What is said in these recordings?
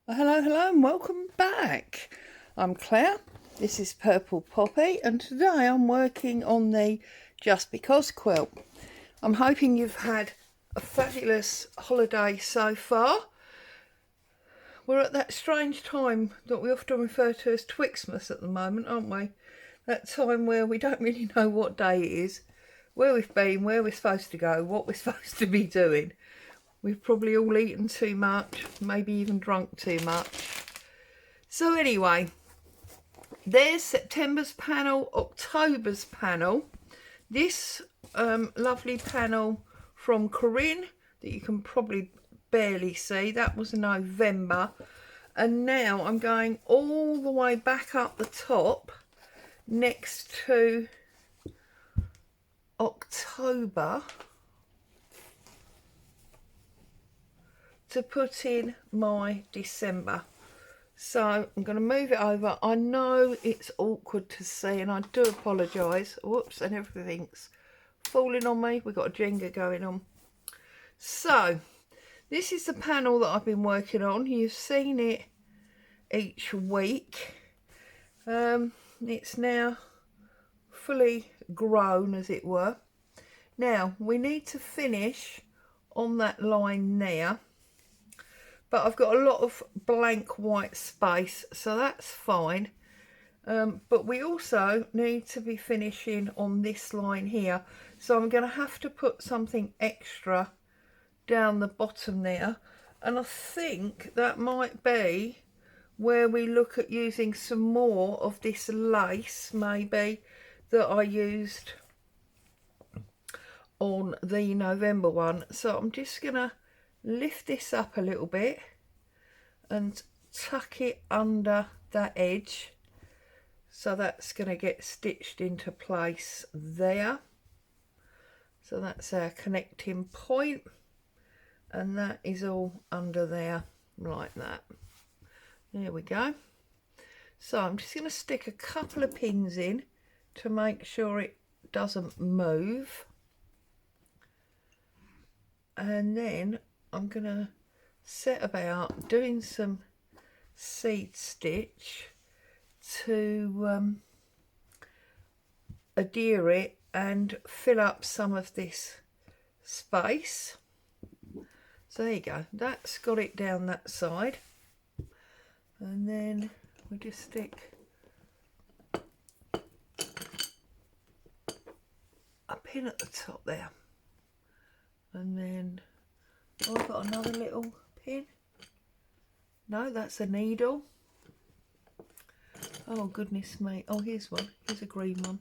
Hello and welcome back. I'm Claire, this is Purple Poppy, and today I'm working on the Just Because quilt. I'm hoping you've had a fabulous holiday so far. We're at that strange time that we often refer to as Twixmas at the moment, aren't we? That time where we don't really know what day it is, where we've been, where we're supposed to go, what we're supposed to be doing. We've probably all eaten too much, maybe even drunk too much. So anyway, there's September's panel, October's panel. This lovely panel from Corinne that you can probably barely see, that was November. And now I'm going all the way back up the top next to October to put in my December. So I'm going to move it over. I know it's awkward to see and I do apologise. Whoops, and everything's falling on me. We've got a Jenga going on. So this is the panel that I've been working on. You've seen it each week. It's now fully grown, as it were. Now we need to finish on that line there. But I've got a lot of blank white space, so that's fine. But we also need to be finishing on this line here. So I'm going to have to put something extra down the bottom there. And I think that might be where we look at using some more of this lace, maybe, that I used on the November one. So I'm just going to lift this up a little bit and tuck it under that edge, so that's going to get stitched into place there. So that's our connecting point, and that is all under there like that. There we go. So I'm just going to stick a couple of pins in to make sure it doesn't move, and then I'm going to set about doing some seed stitch to adhere it and fill up some of this space. So there you go, that's got it down that side, and then we just stick a pin at the top there, and then I've got another little pin. No, that's a needle. Oh goodness me. Oh, here's one. Here's a green one.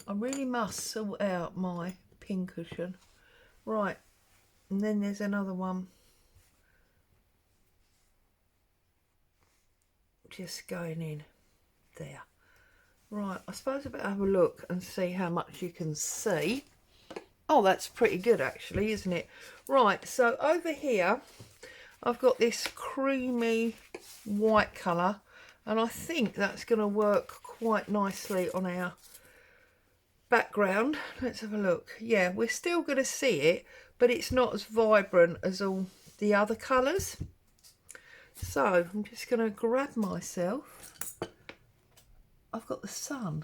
I really must sort out my pin cushion. Right, and then there's another one just going in there. Right, I suppose I better have a look and see how much you can see. Oh, that's pretty good actually, isn't it? Right, so over here I've got this creamy white colour, and I think that's going to work quite nicely on our background. Let's have a look. Yeah, we're still going to see it, but it's not as vibrant as all the other colours. So I'm just going to grab myself. I've got the sun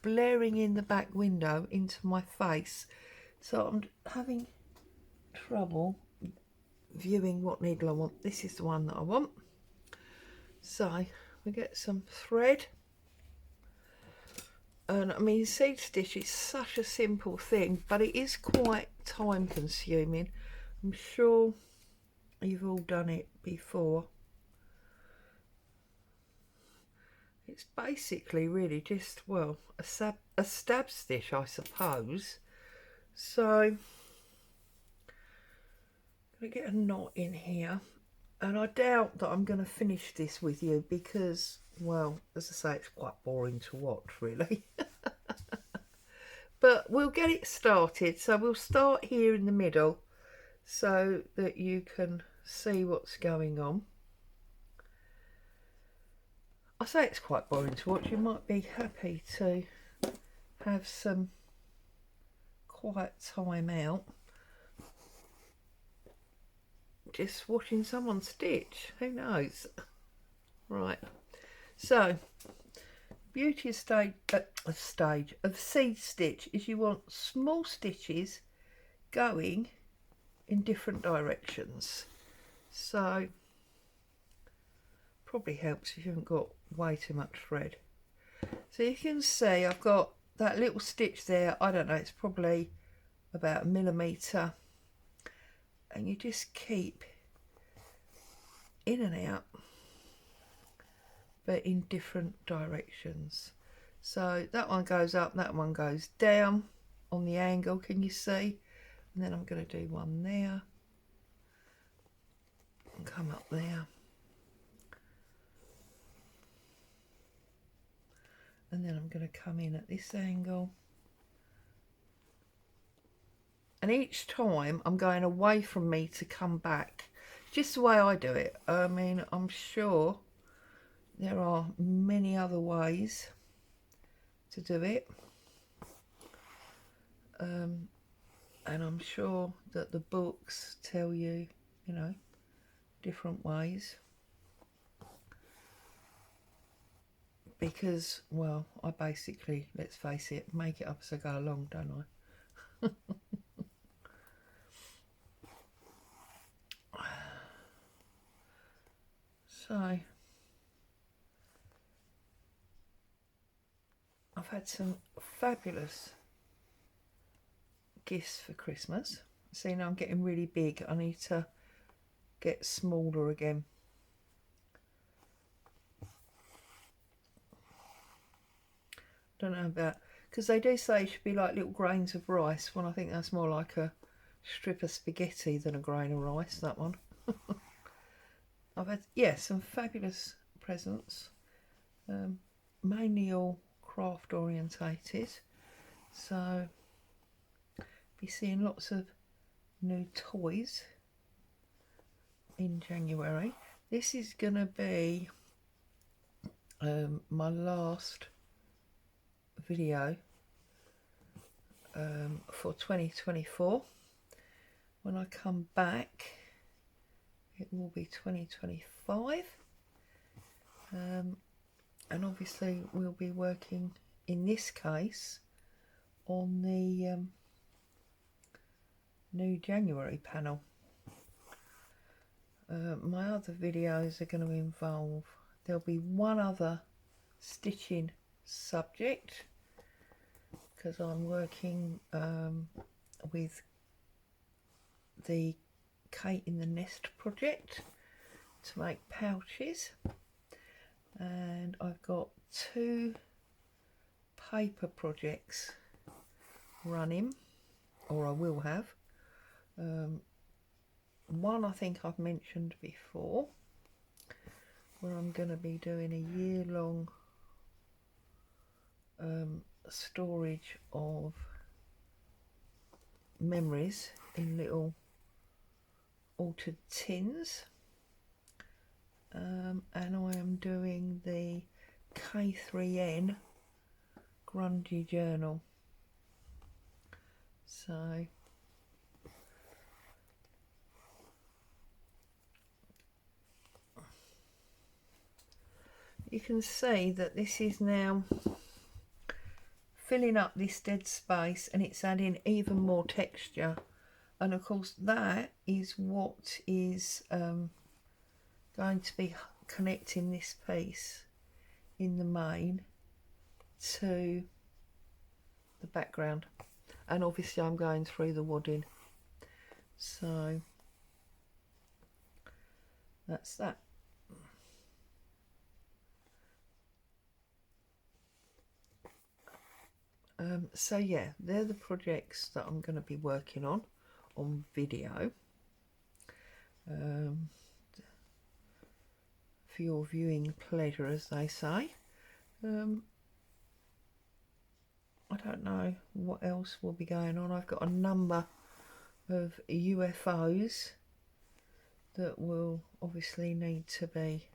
blaring in the back window into my face, so I'm having trouble viewing what needle I want. This is the one that I want. So we get some thread, and I mean, seed stitch is such a simple thing, but it is quite time consuming. I'm sure you've all done it before. It's basically really just, well, a stab stitch, I suppose. So I'm going to get a knot in here, and I doubt that I'm going to finish this with you because, well, as I say, it's quite boring to watch really. But we'll get it started. So we'll start here in the middle so that you can see what's going on. I say it's quite boring to watch. You might be happy to have some quiet time out just watching someone stitch. Who knows? Right. So, beauty of seed stitch is you want small stitches going in different directions. So, probably helps if you haven't got way too much thread. So you can see I've got that little stitch there. I don't know, it's probably about 1 millimetre, and you just keep in and out, but in different directions. So that one goes up, that one goes down on the angle, can you see? And then I'm going to do one there and come up there, and then I'm going to come in at this angle. And each time I'm going away from me to come back, just the way I do it. I mean, I'm sure there are many other ways to do it. And I'm sure that the books tell you, you know, different ways. Because, well, I basically, let's face it, make it up as I go along, don't I? So, I've had some fabulous gifts for Christmas. See, now I'm getting really big. I need to get smaller again. Don't know about, because they do say it should be like little grains of rice, when I think that's more like a strip of spaghetti than a grain of rice, that one. I've had, yeah, some fabulous presents, mainly all craft orientated, so be seeing lots of new toys in January. This is gonna be my last video for 2024. When I come back, it will be 2025, and obviously we'll be working, in this case, on the new January panel. My other videos are going to involve, there'll be one other stitching subject, because I'm working with the Kate in the Nest project to make pouches, and I've got 2 paper projects running, or I will have. One I think I've mentioned before, where I'm going to be doing a year-long storage of memories in little altered tins, and I am doing the K3N grungy journal. So you can see that this is now filling up this dead space, and it's adding even more texture, and of course that is what is going to be connecting this piece in the main to the background, and obviously I'm going through the wadding, so that's that. So yeah, they're the projects that I'm going to be working on video, for your viewing pleasure, as they say. I don't know what else will be going on. I've got a number of UFOs that will obviously need to be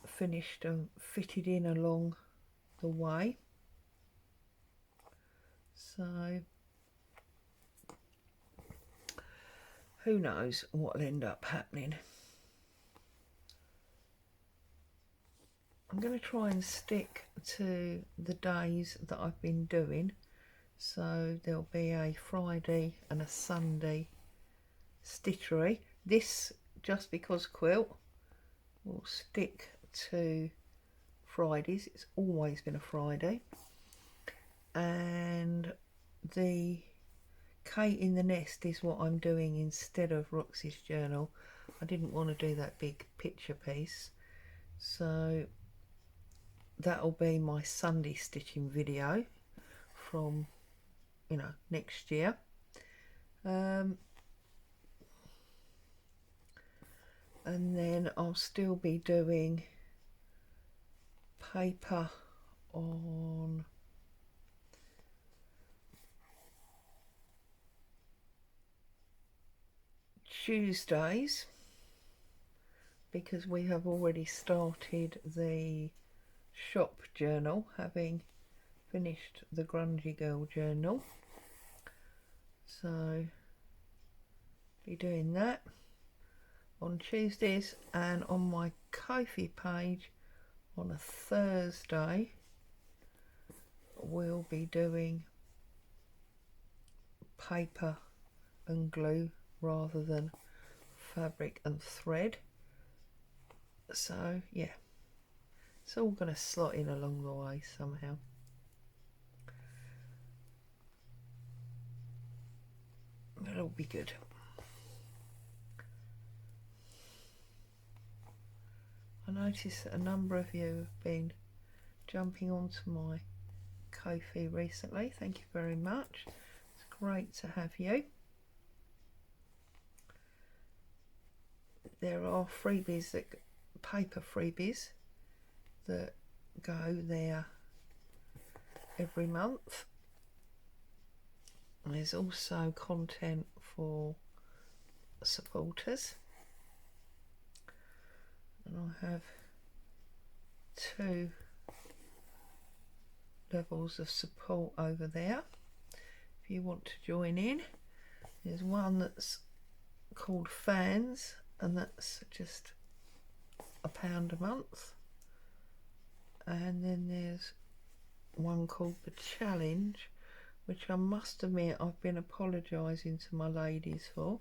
finished and fitted in along the way. So who knows what'll end up happening. I'm going to try and stick to the days that I've been doing. So there'll be a Friday and a Sunday stitchery. This Just Because quilt will stick to Fridays. It's always been a Friday. And the Kate in the Nest is what I'm doing instead of Roxy's journal. I didn't want to do that big picture piece, so that'll be my Sunday stitching video from, you know, next year. And then I'll still be doing paper on Tuesdays, because we have already started the shop journal, having finished the Grungy Girl journal. So be doing that on Tuesdays, and on my Ko-fi page on a Thursday we'll be doing paper and glue rather than fabric and thread. So yeah, it's all going to slot in along the way somehow. It'll be good. I noticed that a number of you have been jumping onto my Ko-fi recently. Thank you very much. It's great to have you. There are freebies, paper freebies, that go there every month. And there's also content for supporters. And I have 2 levels of support over there if you want to join in. There's one that's called Fans, and that's just £1 a month. And then there's one called The Challenge, which I must admit I've been apologising to my ladies for,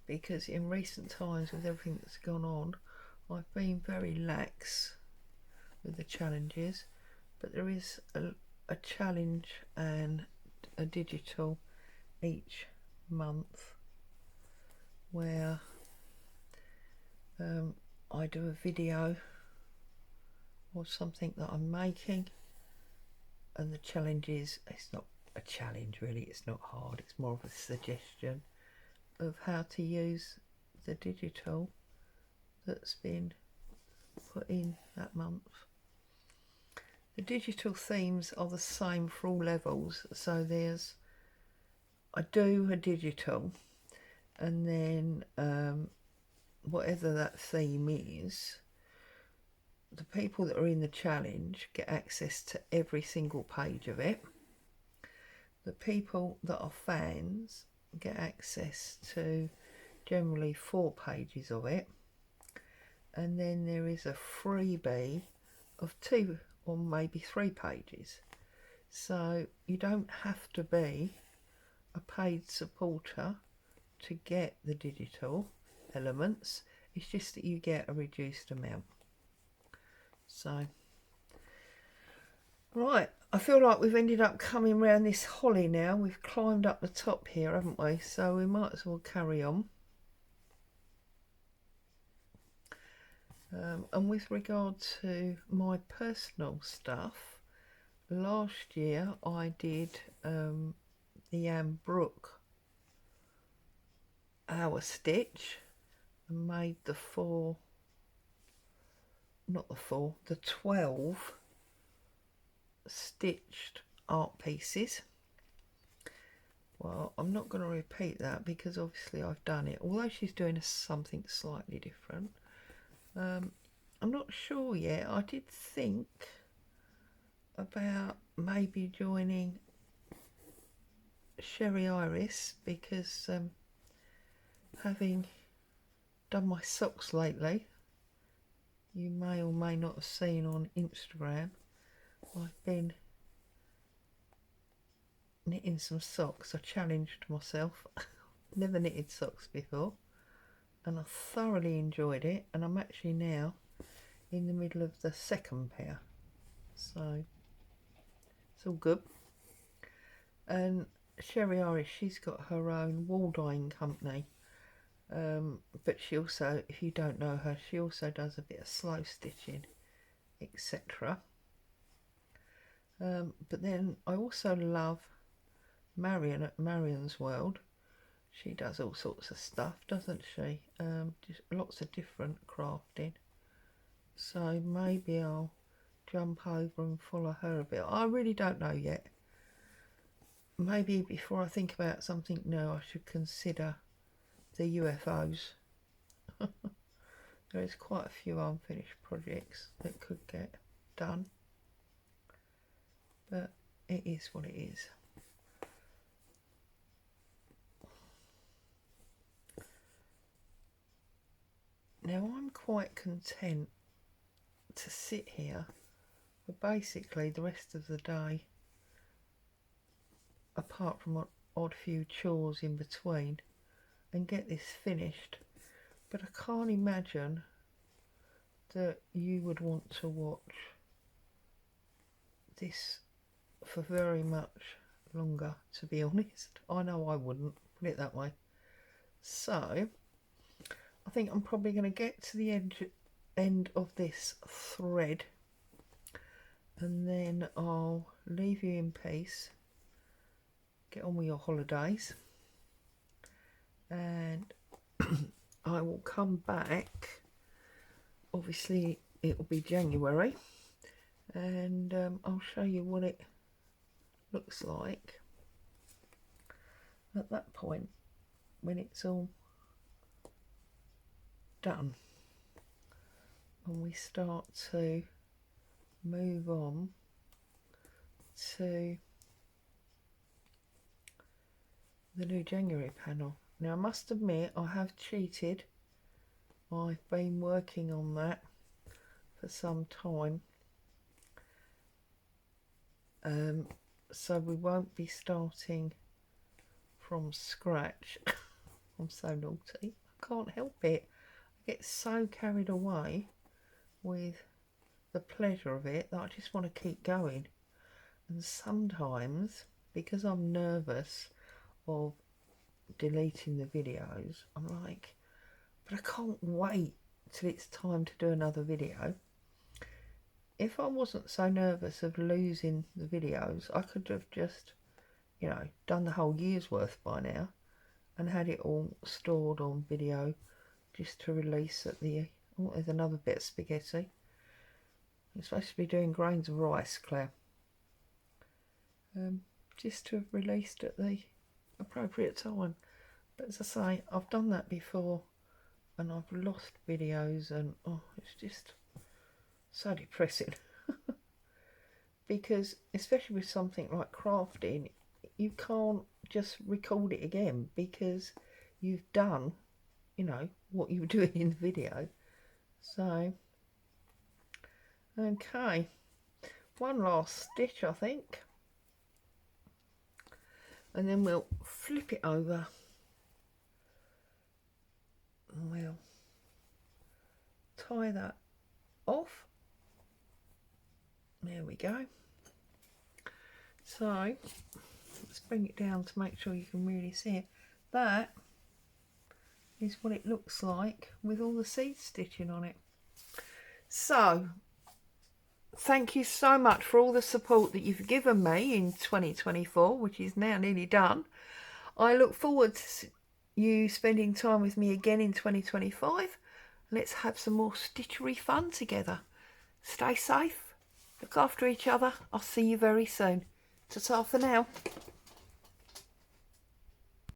because in recent times, with everything that's gone on, I've been very lax with the challenges. But there is a challenge and a digital each month where I do a video or something that I'm making, and the challenge is, it's not a challenge really, it's not hard, it's more of a suggestion of how to use the digital that's been put in that month. The digital themes are the same for all levels, so I do a digital, and then whatever that theme is, the people that are in the challenge get access to every single page of it. The people that are fans get access to generally 4 pages of it, and then there is a freebie of 2 or maybe 3 pages. So you don't have to be a paid supporter to get the digital elements, it's just that you get a reduced amount. So right, I feel like we've ended up coming round this holly now. We've climbed up the top here, haven't we? So we might as well carry on. And with regard to my personal stuff, last year I did the Anne Brooke hour stitch and made the 12 stitched art pieces. Well, I'm not going to repeat that because obviously I've done it, although she's doing something slightly different. I'm not sure yet. I did think about maybe joining Sherry Iris, because having done my socks lately, you may or may not have seen on Instagram, I've been knitting some socks. I challenged myself. Never knitted socks before, and I thoroughly enjoyed it, and I'm actually now in the middle of the second pair, so it's all good. And Sherry Irish, she's got her own wool dyeing company, but she also, if you don't know her, she also does a bit of slow stitching, etc. But then I also love Marion at Marion's World. She does all sorts of stuff, doesn't she? Just lots of different crafting. So maybe I'll jump over and follow her a bit. I really don't know yet. Maybe before I think about something new, I should consider the UFOs. There is quite a few unfinished projects that could get done, but it is what it is. Now I'm quite content to sit here for basically the rest of the day, apart from an odd few chores in between, and get this finished. But I can't imagine that you would want to watch this for very much longer, to be honest. I know I wouldn't, put it that way. So I think I'm probably going to get to the end of this thread, and then I'll leave you in peace. Get on with your holidays, and I will come back. Obviously it will be January, and I'll show you what it looks like at that point when it's all done and we start to move on to the new January panel. Now I must admit I have cheated. I've been working on that for some time, so we won't be starting from scratch. I'm so naughty, I can't help it. I get so carried away with the pleasure of it that I just want to keep going, and sometimes because I'm nervous of deleting the videos, I'm like, but I can't wait till it's time to do another video. If I wasn't so nervous of losing the videos, I could have just, you know, done the whole year's worth by now and had it all stored on video just to release at the... Oh, there's another bit of spaghetti. I'm supposed to be doing grains of rice, Claire. Just to have released at the appropriate time. But as I say, I've done that before and I've lost videos, and oh, it's just so depressing. Because especially with something like crafting, you can't just record it again because you've done, you know, what you were doing in the video. So okay, one last stitch I think, and then we'll flip it over and we'll tie that off. There we go. So let's bring it down to make sure you can really see it. That is what it looks like with all the seed stitching on it. So thank you so much for all the support that you've given me in 2024, which is now nearly done. I look forward to you spending time with me again in 2025. Let's have some more stitchery fun together. Stay safe, look after each other. I'll see you very soon. Ta-ta for now.